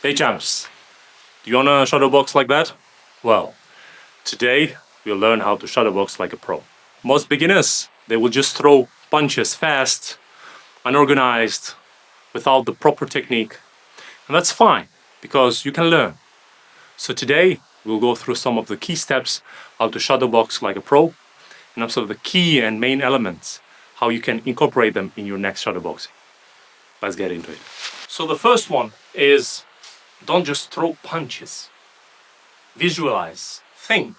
Hey champs, do you wanna shadowbox like that? Well, today we'll learn how to shadowbox like a pro. Most beginners, they will just throw punches fast, unorganized, without the proper technique. And that's fine, because you can learn. So today we'll go through some of the key steps how to shadowbox like a pro, and also the key and main elements, how you can incorporate them in your next shadowboxing. Let's get into it. So the first one is, don't just throw punches. Visualize, think,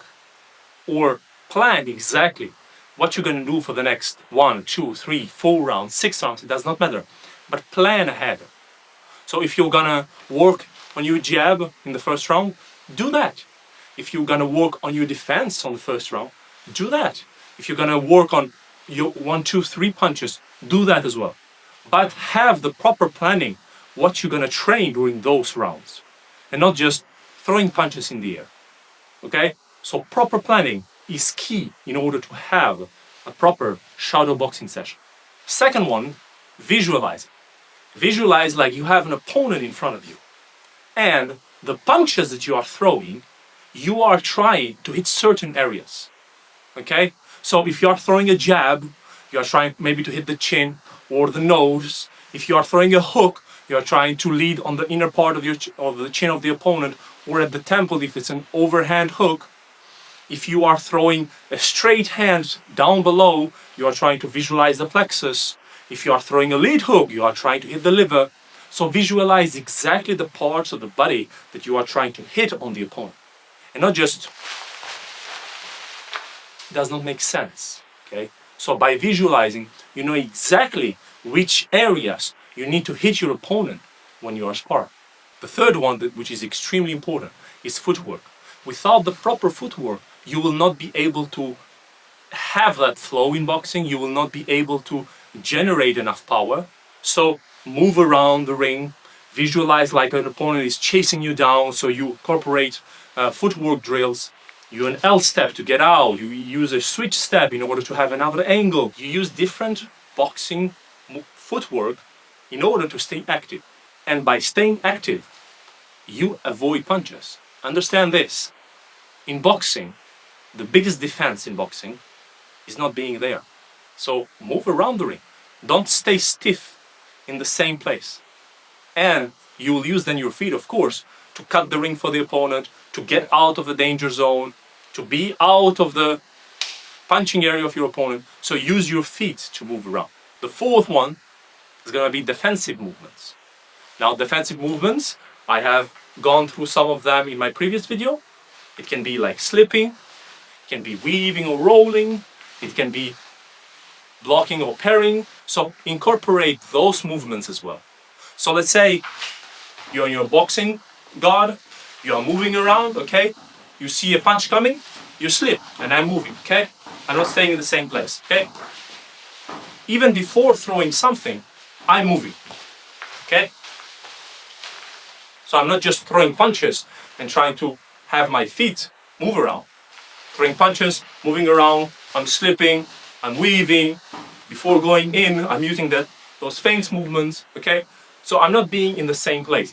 or plan exactly what you're going to do for the next 1, 2, 3, 4 rounds, 6 rounds, it does not matter. But plan ahead. So if you're going to work on your jab in the first round, do that. If you're going to work on your defense on the first round, do that. If you're going to work on your 1, 2, 3 punches, do that as well. But have the proper planning what you're going to train during those rounds, and not just throwing punches in the air. Okay? So proper planning is key in order to have a proper shadow boxing session. Second one, visualize. Visualize like you have an opponent in front of you, and the punches that you are throwing, you are trying to hit certain areas. Okay? So if you are throwing a jab, you are trying maybe to hit the chin or the nose. If you are throwing a hook, you are trying to lead on the inner part of the chin of the opponent, or at the temple if it's an overhand hook. If you are throwing a straight hand down below, you are trying to visualize the plexus. If you are throwing a lead hook, you are trying to hit the liver. So visualize exactly the parts of the body that you are trying to hit on the opponent. And not just, it does not make sense. Okay? So by visualizing, you know exactly which areas you need to hit your opponent when you are sparring. The third one, which is extremely important, is footwork. Without the proper footwork, you will not be able to have that flow in boxing. You will not be able to generate enough power. So move around the ring, visualize like an opponent is chasing you down, so you incorporate footwork drills. You an L step to get out. You use a switch step in order to have another angle. You use different boxing footwork in order to stay active. And by staying active, you avoid punches. Understand this. In boxing, the biggest defense in boxing is not being there. So move around the ring. Don't stay stiff in the same place. And you will use then your feet, of course, to cut the ring for the opponent, to get out of the danger zone, to be out of the punching area of your opponent. So use your feet to move around. The fourth one is going to be defensive movements. Now, defensive movements, I have gone through some of them in my previous video. It can be like slipping, it can be weaving or rolling, it can be blocking or parrying. So incorporate those movements as well. So let's say you're in your boxing guard, you are moving around, okay? You see a punch coming, you slip, and I'm moving, okay? I'm not staying in the same place, okay? Even before throwing something, I'm moving, okay? So I'm not just throwing punches and trying to have my feet move around. Throwing punches, moving around, I'm slipping, I'm weaving. Before going in, I'm using those feint movements, okay? So I'm not being in the same place.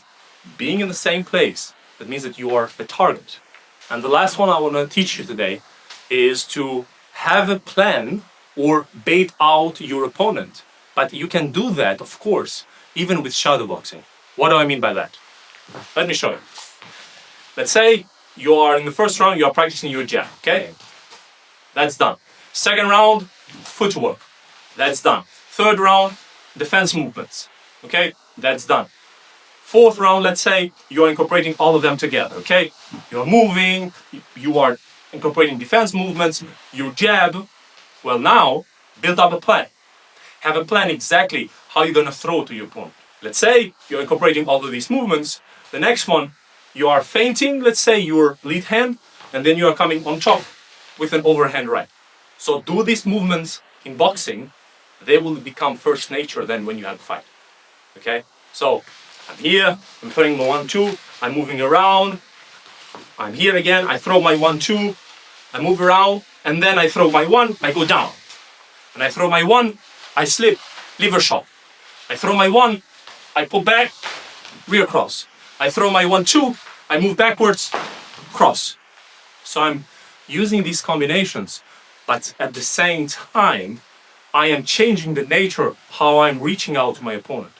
Being in the same place, that means that you are a target. And the last one I want to teach you today is to have a plan or bait out your opponent. But you can do that, of course, even with shadowboxing. What do I mean by that? Let me show you. Let's say you are in the first round, you are practicing your jab, okay? That's done. Second round, footwork. That's done. Third round, defense movements, okay? That's done. Fourth round, let's say you are incorporating all of them together, okay? You're moving, you are incorporating defense movements, your jab. Well, now, build up a plan. Have a plan exactly how you're going to throw to your opponent. Let's say you're incorporating all of these movements. The next one, you are feinting, let's say your lead hand, and then you are coming on top with an overhand right. So do these movements in boxing, they will become first nature then when you have a fight. Okay? So I'm here, I'm throwing my 1-2, I'm moving around. I'm here again, I throw my 1-2, I move around, and then I throw my 1, I go down. And I throw my 1, I slip, liver shot. I throw my 1, I pull back, rear cross. I throw my 1-2, I move backwards, cross. So I'm using these combinations, but at the same time, I am changing the nature of how I'm reaching out to my opponent.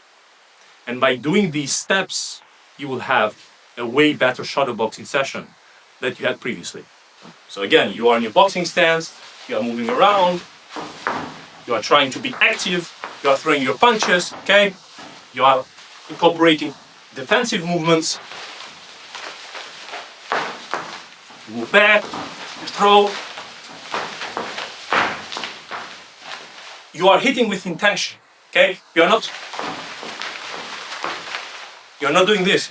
And by doing these steps, you will have a way better shadowboxing session that you had previously. So again, you are in your boxing stance, you are moving around, you are trying to be active, you are throwing your punches, okay? You are incorporating defensive movements. You move back, you throw. You are hitting with intention, okay? You're not doing this.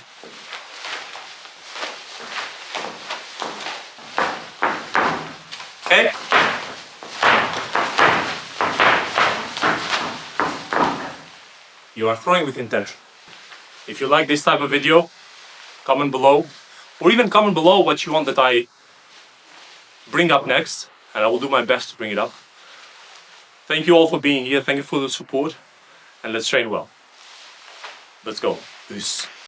Okay? You are throwing with intention. If you like this type of video, comment below, or even comment below what you want that I bring up next, and I will do my best to bring it up. Thank you all for being here, thank you for the support, and let's train well. Let's go. Peace.